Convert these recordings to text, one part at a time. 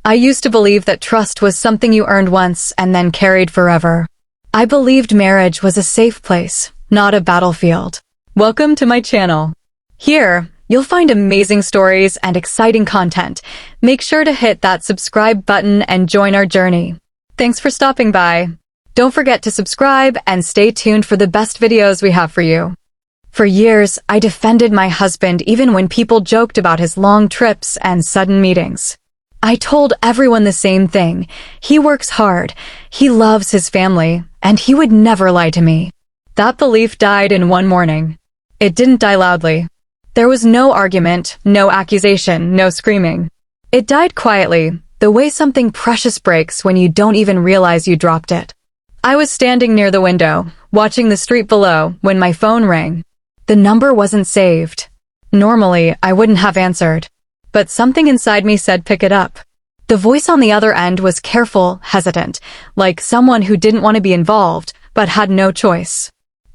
I used to believe that trust was something you earned once and then carried forever. I believed marriage was a safe place, not a battlefield. Welcome to my channel. Here, you'll find amazing stories and exciting content. Make sure to hit that subscribe button and join our journey. Thanks for stopping by. Don't forget to subscribe and stay tuned for the best videos we have for you. For years, I defended my husband even when people joked about his long trips and sudden meetings. I told everyone the same thing. He works hard, he loves his family, and he would never lie to me. That belief died in one morning. It didn't die loudly. There was no argument, no accusation, no screaming. It died quietly, the way something precious breaks when you don't even realize you dropped it. I was standing near the window, watching the street below, when my phone rang. The number wasn't saved. Normally, I wouldn't have answered. But something inside me said pick it up. The voice on the other end was careful, hesitant, like someone who didn't want to be involved, but had no choice.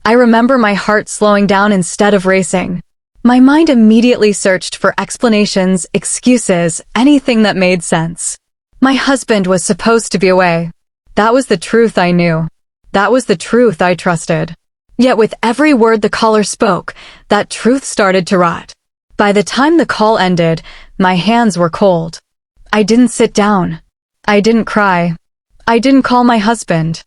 I remember my heart slowing down instead of racing. My mind immediately searched for explanations, excuses, anything that made sense. My husband was supposed to be away. That was the truth I knew. That was the truth I trusted. Yet with every word the caller spoke, that truth started to rot. By the time the call ended, my hands were cold. I didn't sit down. I didn't cry. I didn't call my husband.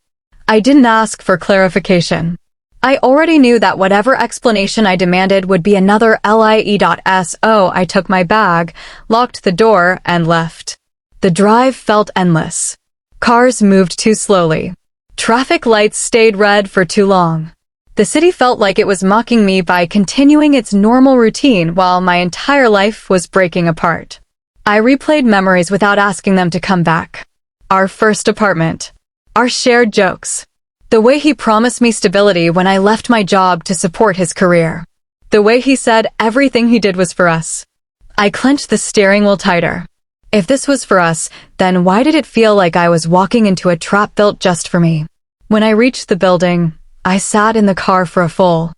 I didn't ask for clarification. I already knew that whatever explanation I demanded would be another lie.so. I took my bag, locked the door, and left. The drive felt endless. Cars moved too slowly. Traffic lights stayed red for too long. The city felt like it was mocking me by continuing its normal routine while my entire life was breaking apart. I replayed memories without asking them to come back. Our first apartment. Our shared jokes. The way he promised me stability when I left my job to support his career. The way he said everything he did was for us. I clenched the steering wheel tighter. If this was for us, then why did it feel like I was walking into a trap built just for me? When I reached the building, I sat in the car for a full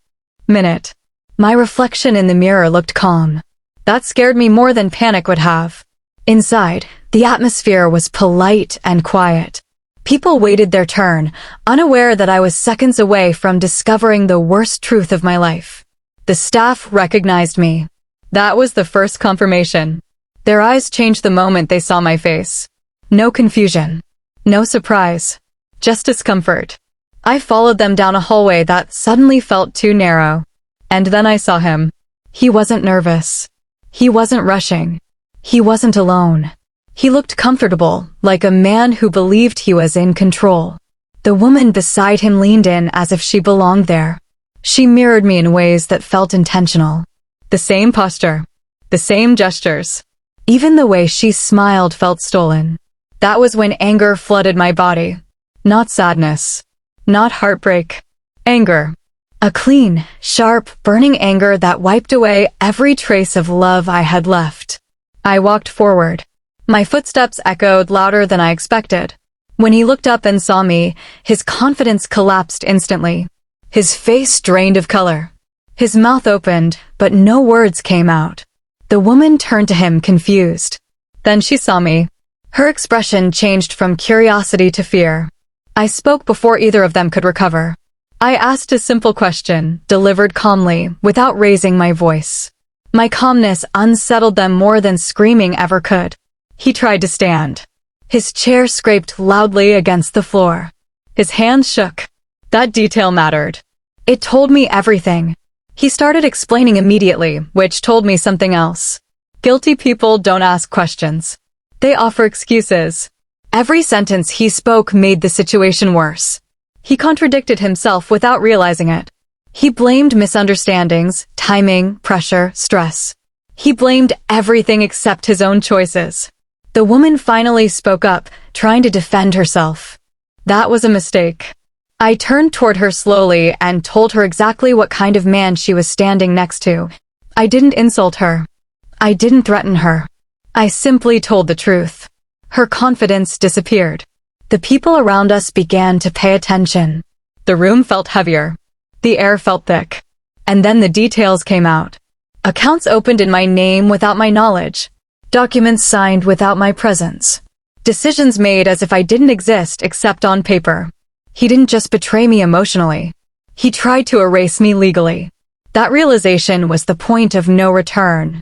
minute. My reflection in the mirror looked calm. That scared me more than panic would have. Inside, the atmosphere was polite and quiet. People waited their turn, unaware that I was seconds away from discovering the worst truth of my life. The staff recognized me. That was the first confirmation. Their eyes changed the moment they saw my face. No confusion. No surprise. Just discomfort. I followed them down a hallway that suddenly felt too narrow. And then I saw him. He wasn't nervous. He wasn't rushing. He wasn't alone. He looked comfortable, like a man who believed he was in control. The woman beside him leaned in as if she belonged there. She mirrored me in ways that felt intentional. The same posture. The same gestures. Even the way she smiled felt stolen. That was when anger flooded my body. Not sadness. Not heartbreak. Anger. A clean, sharp, burning anger that wiped away every trace of love I had left. I walked forward. My footsteps echoed louder than I expected. When he looked up and saw me, his confidence collapsed instantly. His face drained of color. His mouth opened, but no words came out. The woman turned to him confused. Then she saw me. Her expression changed from curiosity to fear. I spoke before either of them could recover. I asked a simple question, delivered calmly, without raising my voice. My calmness unsettled them more than screaming ever could. He tried to stand. His chair scraped loudly against the floor. His hands shook. That detail mattered. It told me everything. He started explaining immediately, which told me something else. Guilty people don't ask questions. They offer excuses. Every sentence he spoke made the situation worse. He contradicted himself without realizing it. He blamed misunderstandings, timing, pressure, stress. He blamed everything except his own choices. The woman finally spoke up, trying to defend herself. That was a mistake. I turned toward her slowly and told her exactly what kind of man she was standing next to. I didn't insult her. I didn't threaten her. I simply told the truth. Her confidence disappeared. The people around us began to pay attention. The room felt heavier. The air felt thick. And then the details came out. Accounts opened in my name without my knowledge. Documents signed without my presence. Decisions made as if I didn't exist except on paper. He didn't just betray me emotionally. He tried to erase me legally. That realization was the point of no return.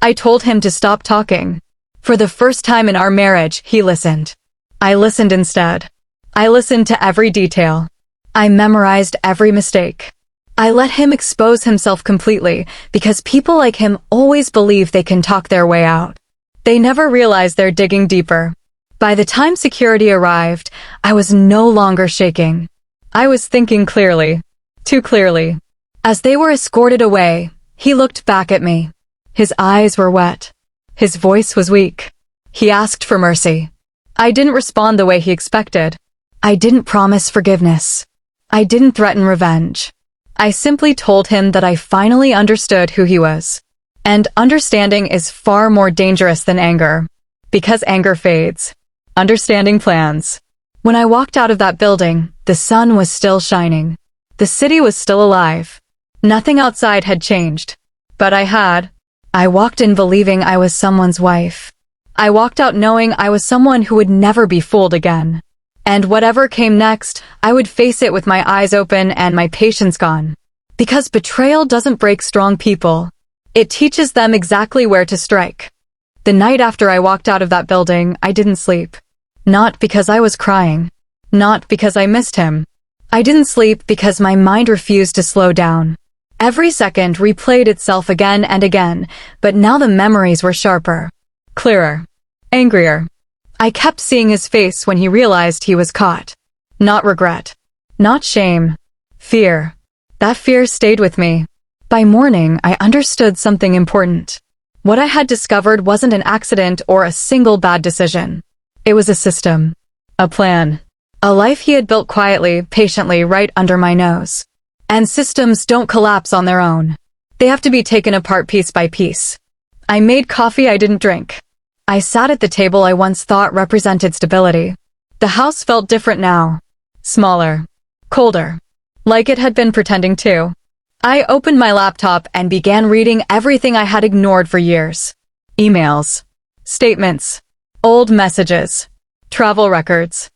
I told him to stop talking. For the first time in our marriage, he listened. I listened instead. I listened to every detail. I memorized every mistake. I let him expose himself completely because people like him always believe they can talk their way out. They never realize they're digging deeper. By the time security arrived, I was no longer shaking. I was thinking clearly. Too clearly. As they were escorted away, he looked back at me. His eyes were wet. His voice was weak. He asked for mercy. I didn't respond the way he expected. I didn't promise forgiveness. I didn't threaten revenge. I simply told him that I finally understood who he was. And understanding is far more dangerous than anger. Because anger fades. Understanding plans. When I walked out of that building, the sun was still shining. The city was still alive. Nothing outside had changed. But I walked in believing I was someone's wife. I walked out knowing I was someone who would never be fooled again. And whatever came next, I would face it with my eyes open and my patience gone. Because betrayal doesn't break strong people. It teaches them exactly where to strike. The night after I walked out of that building, I didn't sleep. Not because I was crying. Not because I missed him. I didn't sleep because my mind refused to slow down. Every second replayed itself again and again, but now the memories were sharper. Clearer. Angrier. I kept seeing his face when he realized he was caught. Not regret. Not shame. Fear. That fear stayed with me. By morning, I understood something important. What I had discovered wasn't an accident or a single bad decision. It was a system. A plan. A life he had built quietly, patiently, right under my nose. And systems don't collapse on their own. They have to be taken apart piece by piece. I made coffee I didn't drink. I sat at the table I once thought represented stability. The house felt different now. Smaller. Colder. Like it had been pretending to. I opened my laptop and began reading everything I had ignored for years. Emails. Statements. Old messages. Travel records.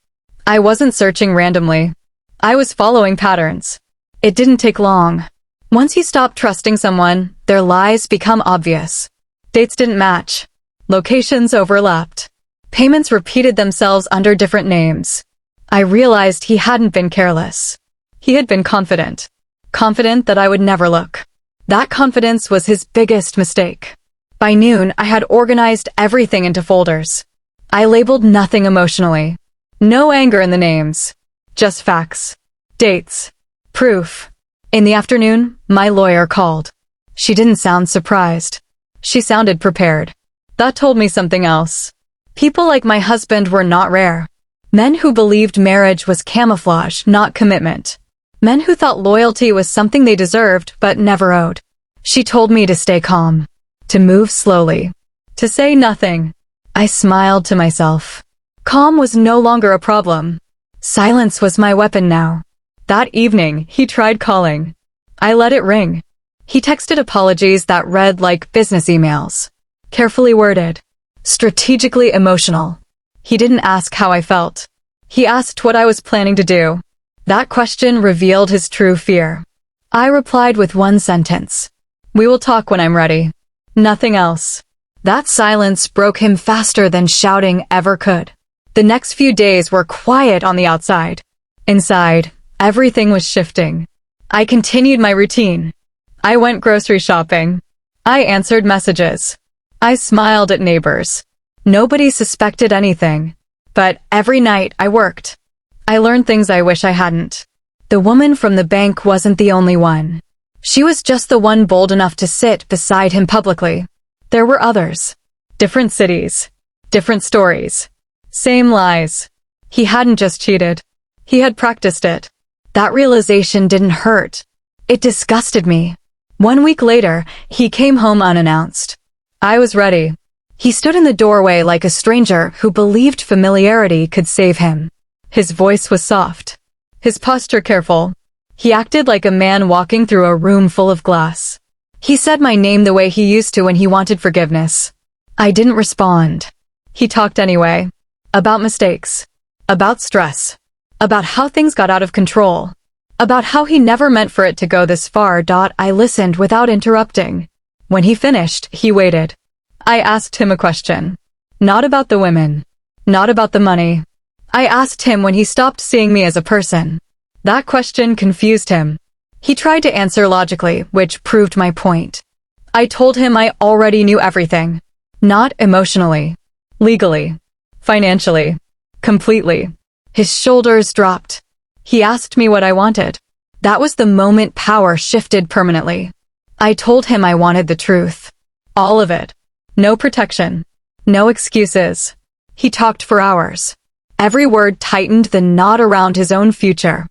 I wasn't searching randomly. I was following patterns. It didn't take long. Once you stop trusting someone, their lies become obvious. Dates didn't match. Locations overlapped. Payments repeated themselves under different names. I realized he hadn't been careless. He had been confident. Confident that I would never look. That confidence was his biggest mistake. By noon, I had organized everything into folders. I labeled nothing emotionally. No anger in the names. Just facts. Dates. Proof. In the afternoon, my lawyer called. She didn't sound surprised. She sounded prepared. That told me something else. People like my husband were not rare. Men who believed marriage was camouflage, not commitment. Men who thought loyalty was something they deserved but never owed. She told me to stay calm. To move slowly. To say nothing. I smiled to myself. Calm was no longer a problem. Silence was my weapon now. That evening, he tried calling. I let it ring. He texted apologies that read like business emails. Carefully worded. Strategically emotional. He didn't ask how I felt. He asked what I was planning to do. That question revealed his true fear. I replied with one sentence. We will talk when I'm ready. Nothing else. That silence broke him faster than shouting ever could. The next few days were quiet on the outside. Inside, everything was shifting. I continued my routine. I went grocery shopping. I answered messages. I smiled at neighbors. Nobody suspected anything. But every night I worked. I learned things I wish I hadn't. The woman from the bank wasn't the only one. She was just the one bold enough to sit beside him publicly. There were others. Different cities. Different stories. Same lies. He hadn't just cheated. He had practiced it. That realization didn't hurt. It disgusted me. 1 week later, he came home unannounced. I was ready. He stood in the doorway like a stranger who believed familiarity could save him. His voice was soft. His posture careful. He acted like a man walking through a room full of glass. He said my name the way he used to when he wanted forgiveness. I didn't respond. He talked anyway. About mistakes. About stress. About how things got out of control. About how he never meant for it to go this far. I listened without interrupting. When he finished, he waited. I asked him a question. Not about the women. Not about the money. I asked him when he stopped seeing me as a person. That question confused him. He tried to answer logically, which proved my point. I told him I already knew everything. Not emotionally. Legally. Financially. Completely. His shoulders dropped. He asked me what I wanted. That was the moment power shifted permanently. I told him I wanted the truth. All of it. No protection. No excuses. He talked for hours. Every word tightened the knot around his own future.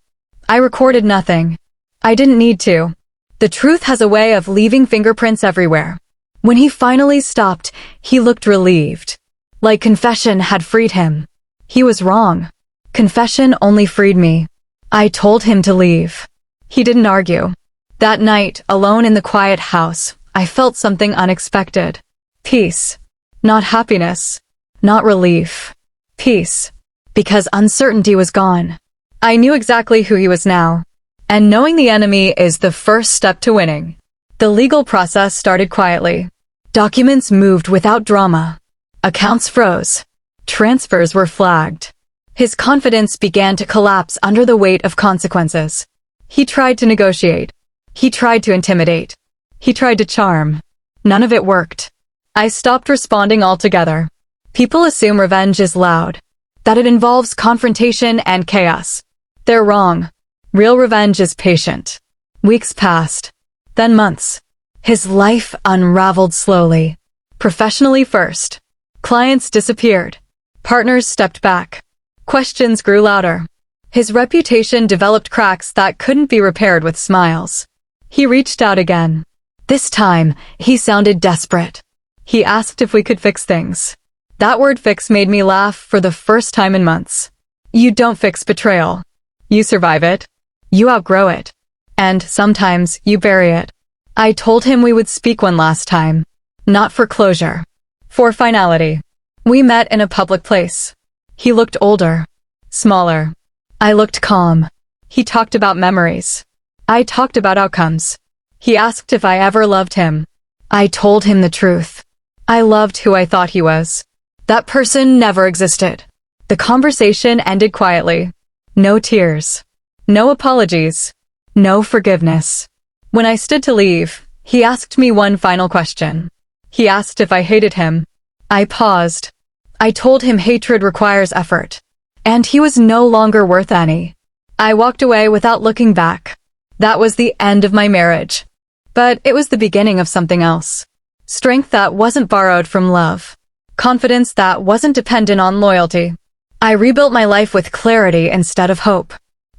I recorded nothing. I didn't need to. The truth has a way of leaving fingerprints everywhere. When he finally stopped, he looked relieved. Like confession had freed him. He was wrong. Confession only freed me. I told him to leave. He didn't argue. That night, alone in the quiet house, I felt something unexpected. Peace. Not happiness. Not relief. Peace. Because uncertainty was gone. I knew exactly who he was now. And knowing the enemy is the first step to winning. The legal process started quietly. Documents moved without drama. Accounts froze. Transfers were flagged. His confidence began to collapse under the weight of consequences. He tried to negotiate. He tried to intimidate. He tried to charm. None of it worked. I stopped responding altogether. People assume revenge is loud, that it involves confrontation and chaos. They're wrong. Real revenge is patient. Weeks passed. Then months. His life unraveled slowly. Professionally first. Clients disappeared. Partners stepped back. Questions grew louder. His reputation developed cracks that couldn't be repaired with smiles. He reached out again. This time, he sounded desperate. He asked if we could fix things. That word fix made me laugh for the first time in months. You don't fix betrayal. You survive it. You outgrow it. And sometimes you bury it. I told him we would speak one last time. Not for closure. For finality. We met in a public place. He looked older. Smaller. I looked calm. He talked about memories. I talked about outcomes. He asked if I ever loved him. I told him the truth. I loved who I thought he was. That person never existed. The conversation ended quietly. No tears. No apologies. No forgiveness. When I stood to leave, he asked me one final question. He asked if I hated him. I paused. I told him hatred requires effort. And he was no longer worth any. I walked away without looking back. That was the end of my marriage. But it was the beginning of something else. Strength that wasn't borrowed from love. Confidence that wasn't dependent on loyalty. I rebuilt my life with clarity instead of hope.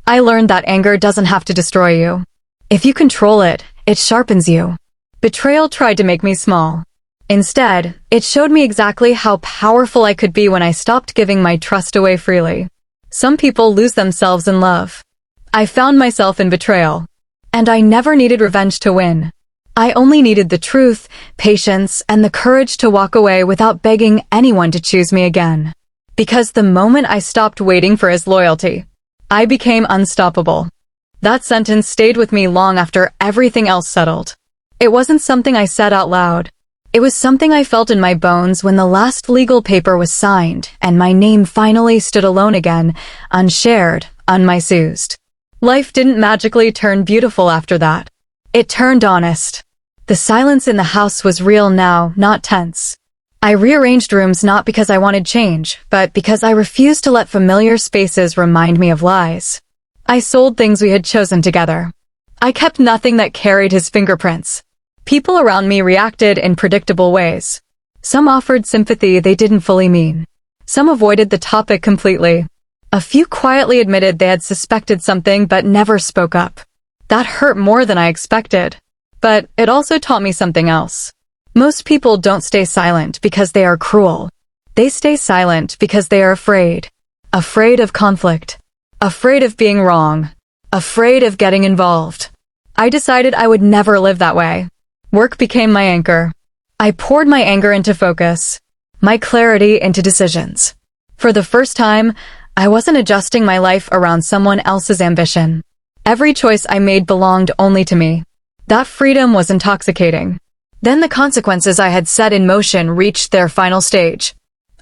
I learned that anger doesn't have to destroy you. If you control it, it sharpens you. Betrayal tried to make me small. Instead, it showed me exactly how powerful I could be when I stopped giving my trust away freely. Some people lose themselves in love. I found myself in betrayal. And I never needed revenge to win. I only needed the truth, patience, and the courage to walk away without begging anyone to choose me again. Because the moment I stopped waiting for his loyalty, I became unstoppable. That sentence stayed with me long after everything else settled. It wasn't something I said out loud. It was something I felt in my bones when the last legal paper was signed and my name finally stood alone again, unshared, unmisused. Life didn't magically turn beautiful after that. It turned honest. The silence in the house was real now, not tense. I rearranged rooms not because I wanted change, but because I refused to let familiar spaces remind me of lies. I sold things we had chosen together. I kept nothing that carried his fingerprints. People around me reacted in predictable ways. Some offered sympathy they didn't fully mean. Some avoided the topic completely. A few quietly admitted they had suspected something but never spoke up. That hurt more than I expected. But it also taught me something else. Most people don't stay silent because they are cruel. They stay silent because they are afraid. Afraid of conflict. Afraid of being wrong. Afraid of getting involved. I decided I would never live that way. Work became my anchor. I poured my anger into focus. My clarity into decisions. For the first time, I wasn't adjusting my life around someone else's ambition. Every choice I made belonged only to me. That freedom was intoxicating. Then the consequences I had set in motion reached their final stage.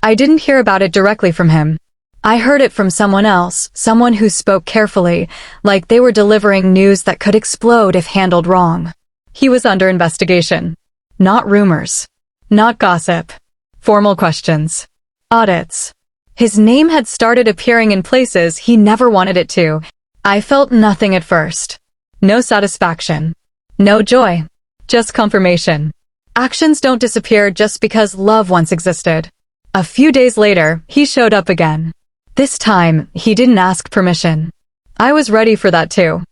I didn't hear about it directly from him. I heard it from someone else, someone who spoke carefully, like they were delivering news that could explode if handled wrong. He was under investigation. Not rumors. Not gossip. Formal questions. Audits. His name had started appearing in places he never wanted it to. I felt nothing at first. No satisfaction. No joy. Just confirmation. Actions don't disappear just because love once existed. A few days later, he showed up again. This time, he didn't ask permission. I was ready for that too.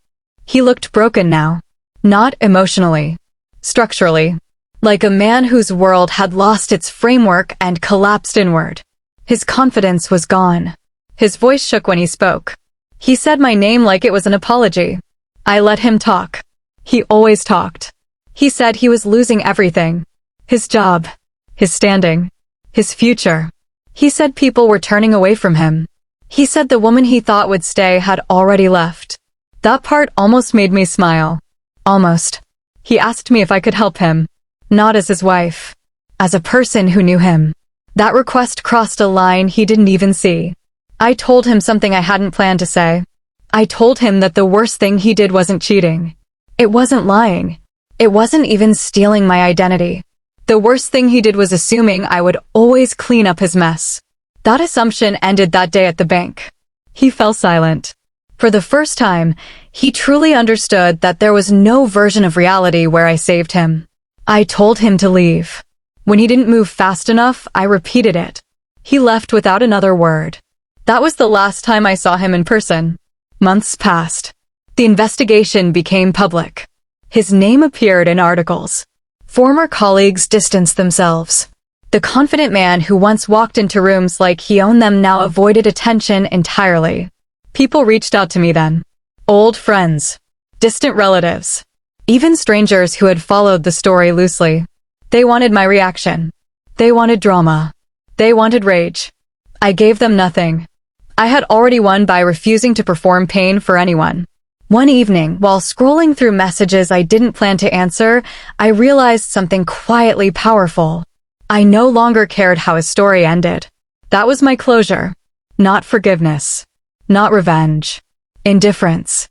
He looked broken now. Not emotionally. Structurally. Like a man whose world had lost its framework and collapsed inward. His confidence was gone. His voice shook when he spoke. He said my name like it was an apology. I let him talk. He always talked. He said he was losing everything. His job. His standing. His future. He said people were turning away from him. He said the woman he thought would stay had already left. That part almost made me smile. Almost. He asked me if I could help him. Not as his wife. As a person who knew him. That request crossed a line he didn't even see. I told him something I hadn't planned to say. I told him that the worst thing he did wasn't cheating. It wasn't lying. It wasn't even stealing my identity. The worst thing he did was assuming I would always clean up his mess. That assumption ended that day at the bank. He fell silent. For the first time, he truly understood that there was no version of reality where I saved him. I told him to leave. When he didn't move fast enough, I repeated it. He left without another word. That was the last time I saw him in person. Months passed. The investigation became public. His name appeared in articles. Former colleagues distanced themselves. The confident man who once walked into rooms like he owned them now avoided attention entirely. People reached out to me then. Old friends. Distant relatives. Even strangers who had followed the story loosely. They wanted my reaction. They wanted drama. They wanted rage. I gave them nothing. I had already won by refusing to perform pain for anyone. One evening, while scrolling through messages I didn't plan to answer, I realized something quietly powerful. I no longer cared how his story ended. That was my closure. Not forgiveness. Not revenge. Indifference.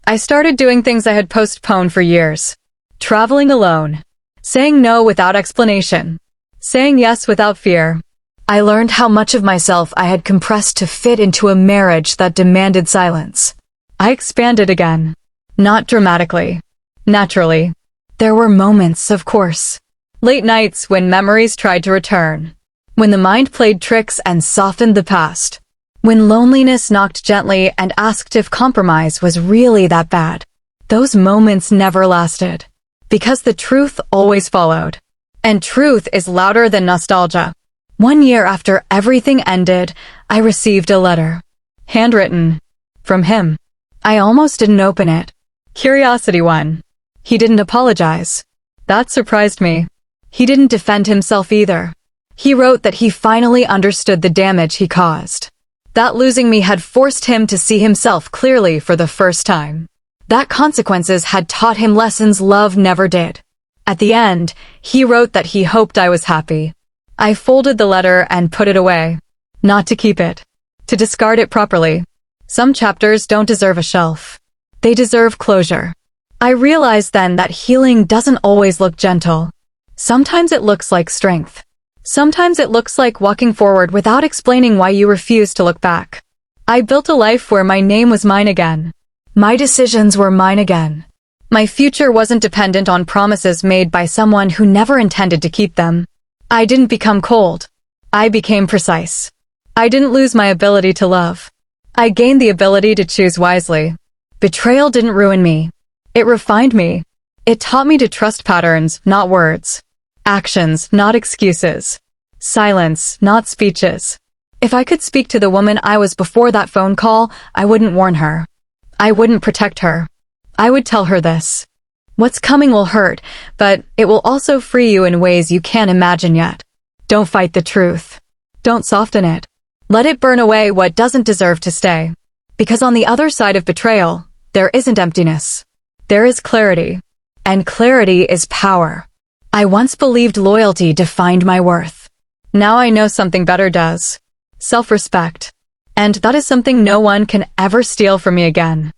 I started doing things I had postponed for years. Traveling alone. Saying no without explanation. Saying yes without fear. I learned how much of myself I had compressed to fit into a marriage that demanded silence. I expanded again. Not dramatically. Naturally. There were moments, of course. Late nights when memories tried to return. When the mind played tricks and softened the past. When loneliness knocked gently and asked if compromise was really that bad. Those moments never lasted. Because the truth always followed. And truth is louder than nostalgia. 1 year after everything ended, I received a letter. Handwritten. From him. I almost didn't open it. Curiosity won. He didn't apologize. That surprised me. He didn't defend himself either. He wrote that he finally understood the damage he caused. That losing me had forced him to see himself clearly for the first time. That consequences had taught him lessons love never did. At the end, he wrote that he hoped I was happy. I folded the letter and put it away. Not to keep it. To discard it properly. Some chapters don't deserve a shelf. They deserve closure. I realized then that healing doesn't always look gentle. Sometimes it looks like strength. Sometimes it looks like walking forward without explaining why you refuse to look back. I built a life where my name was mine again. My decisions were mine again. My future wasn't dependent on promises made by someone who never intended to keep them. I didn't become cold. I became precise. I didn't lose my ability to love. I gained the ability to choose wisely. Betrayal didn't ruin me. It refined me. It taught me to trust patterns, not words. Actions, not excuses. Silence, not speeches. If I could speak to the woman I was before that phone call, I wouldn't warn her. I wouldn't protect her. I would tell her this. What's coming will hurt, but it will also free you in ways you can't imagine yet. Don't fight the truth. Don't soften it. Let it burn away what doesn't deserve to stay. Because on the other side of betrayal, there isn't emptiness. There is clarity. And clarity is power. I once believed loyalty defined my worth. Now I know something better does. Self-respect. And that is something no one can ever steal from me again.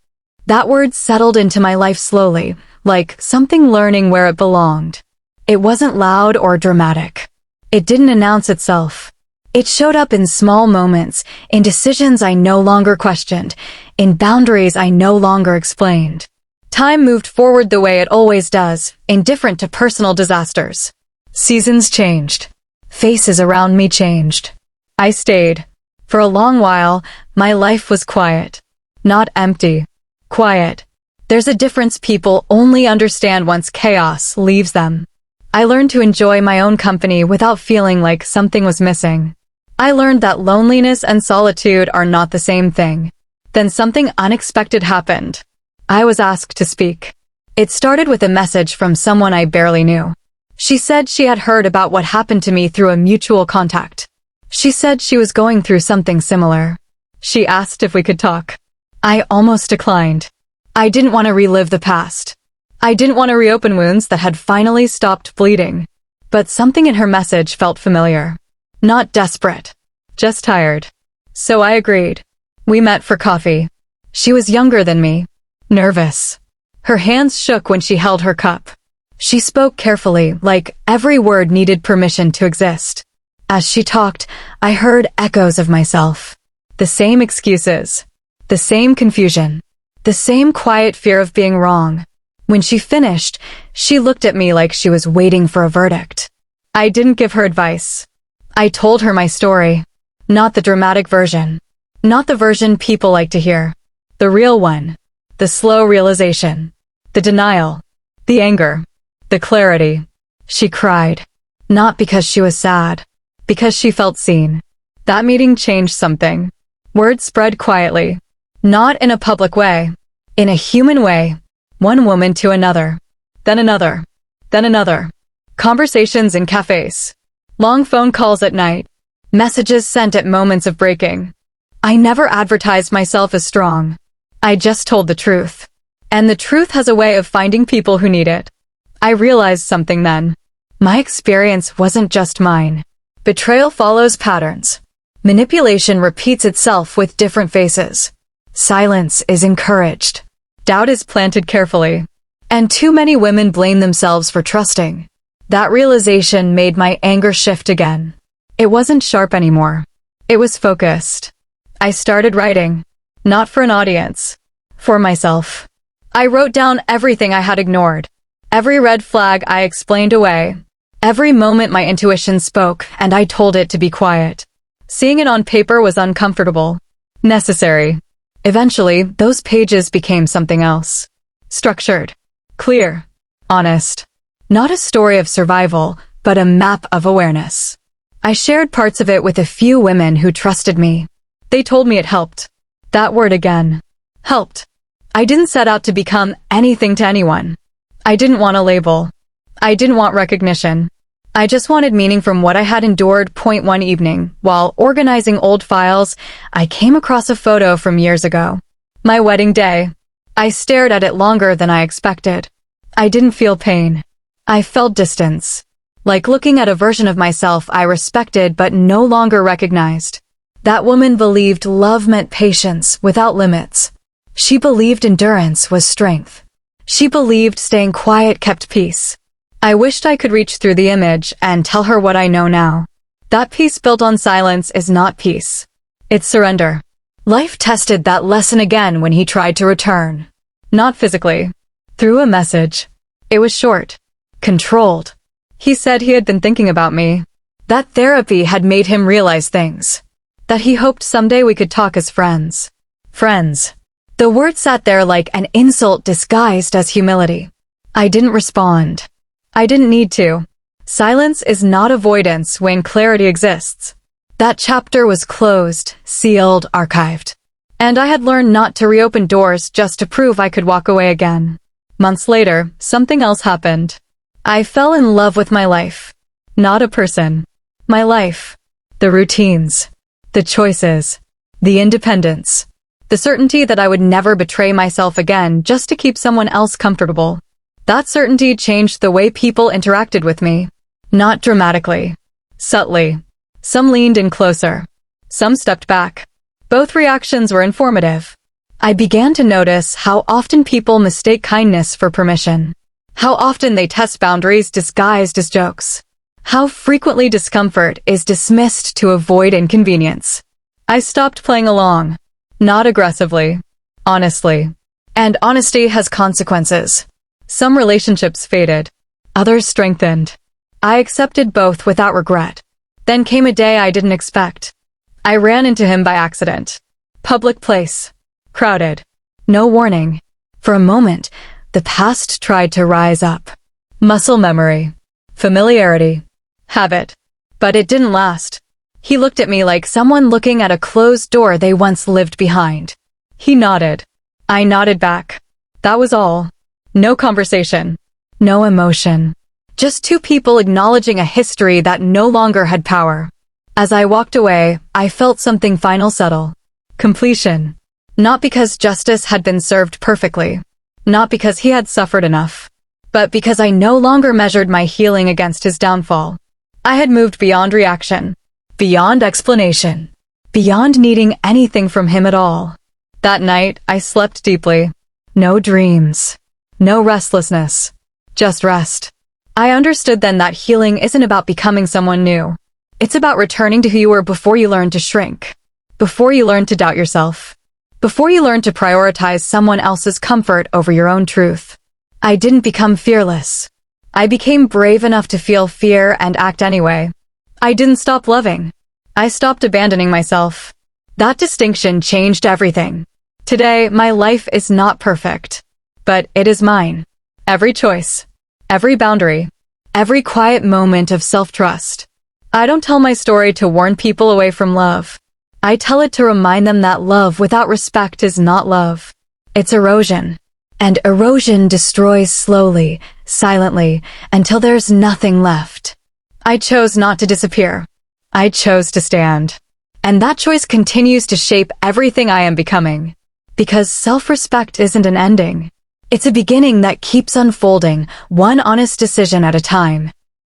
That word settled into my life slowly, like something learning where it belonged. It wasn't loud or dramatic. It didn't announce itself. It showed up in small moments, in decisions I no longer questioned, in boundaries I no longer explained. Time moved forward the way it always does, indifferent to personal disasters. Seasons changed. Faces around me changed. I stayed. For a long while, my life was quiet. Not empty. Quiet. There's a difference people only understand once chaos leaves them. I learned to enjoy my own company without feeling like something was missing. I learned that loneliness and solitude are not the same thing. Then something unexpected happened. I was asked to speak. It started with a message from someone I barely knew. She said she had heard about what happened to me through a mutual contact. She said she was going through something similar. She asked if we could talk. I almost declined. I didn't want to relive the past. I didn't want to reopen wounds that had finally stopped bleeding. But something in her message felt familiar. Not desperate. Just tired. So I agreed. We met for coffee. She was younger than me. Nervous. Her hands shook when she held her cup. She spoke carefully, like every word needed permission to exist. As she talked, I heard echoes of myself. The same excuses. The same confusion. The same quiet fear of being wrong. When she finished, she looked at me like she was waiting for a verdict. I didn't give her advice. I told her my story. Not the dramatic version. Not the version people like to hear. The real one. The slow realization. The denial. The anger. The clarity. She cried. Not because she was sad. Because she felt seen. That meeting changed something. Word spread quietly. Not in a public way. In a human way. One woman to another. Then another. Then another. Conversations in cafes. Long phone calls at night. Messages sent at moments of breaking. I never advertised myself as strong. I just told the truth. And the truth has a way of finding people who need it. I realized something then. My experience wasn't just mine. Betrayal follows patterns. Manipulation repeats itself with different faces. Silence is encouraged. Doubt is planted carefully. And too many women blame themselves for trusting. That realization made my anger shift again. It wasn't sharp anymore. It was focused. I started writing. Not for an audience. For myself. I wrote down everything I had ignored. Every red flag I explained away. Every moment my intuition spoke, and I told it to be quiet. Seeing it on paper was uncomfortable. Necessary. Eventually, those pages became something else. Structured. Clear. Honest. Not a story of survival, but a map of awareness. I shared parts of it with a few women who trusted me. They told me it helped. That word again. Helped. I didn't set out to become anything to anyone. I didn't want a label. I didn't want recognition. I just wanted meaning from what I had endured. One evening, while organizing old files, I came across a photo from years ago. My wedding day. I stared at it longer than I expected. I didn't feel pain. I felt distance. Like looking at a version of myself I respected but no longer recognized. That woman believed love meant patience without limits. She believed endurance was strength. She believed staying quiet kept peace. I wished I could reach through the image and tell her what I know now. That peace built on silence is not peace. It's surrender. Life tested that lesson again when he tried to return. Not physically. Through a message. It was short. Controlled. He said he had been thinking about me. That therapy had made him realize things. That he hoped someday we could talk as friends. Friends. The word sat there like an insult disguised as humility. I didn't respond. I didn't need to. Silence is not avoidance when clarity exists. That chapter was closed, sealed, archived. And I had learned not to reopen doors just to prove I could walk away again. Months later, something else happened. I fell in love with my life. Not a person. My life. The routines. the choices, the independence, the certainty that I would never betray myself again just to keep someone else comfortable. That certainty changed the way people interacted with me. Not dramatically. Subtly. Some leaned in closer. Some stepped back. Both reactions were informative. I began to notice how often people mistake kindness for permission. How often they test boundaries disguised as jokes. How frequently discomfort is dismissed to avoid inconvenience. I stopped playing along. Not aggressively. Honestly. And honesty has consequences. Some relationships faded. Others strengthened. I accepted both without regret. Then came a day I didn't expect. I ran into him by accident. Public place. Crowded. No warning. For a moment, the past tried to rise up. Muscle memory. Familiarity. Habit. But it didn't last. He looked at me like someone looking at a closed door they once lived behind. He nodded. I nodded back. That was all. No conversation. No emotion. Just two people acknowledging a history that no longer had power. As I walked away, I felt something final settle. Completion. Not because justice had been served perfectly. Not because he had suffered enough. But because I no longer measured my healing against his downfall. I had moved beyond reaction. Beyond explanation. Beyond needing anything from him at all. That night, I slept deeply. No dreams. No restlessness. Just rest. I understood then that healing isn't about becoming someone new. It's about returning to who you were before you learned to shrink. Before you learned to doubt yourself. Before you learned to prioritize someone else's comfort over your own truth. I didn't become fearless. I became brave enough to feel fear and act anyway. I didn't stop loving. I stopped abandoning myself. That distinction changed everything. Today, my life is not perfect. But it is mine. Every choice. Every boundary. Every quiet moment of self-trust. I don't tell my story to warn people away from love. I tell it to remind them that love without respect is not love. It's erosion. And erosion destroys slowly, silently, until there's nothing left. I chose not to disappear. I chose to stand. And that choice continues to shape everything I am becoming. Because self-respect isn't an ending. It's a beginning that keeps unfolding, one honest decision at a time.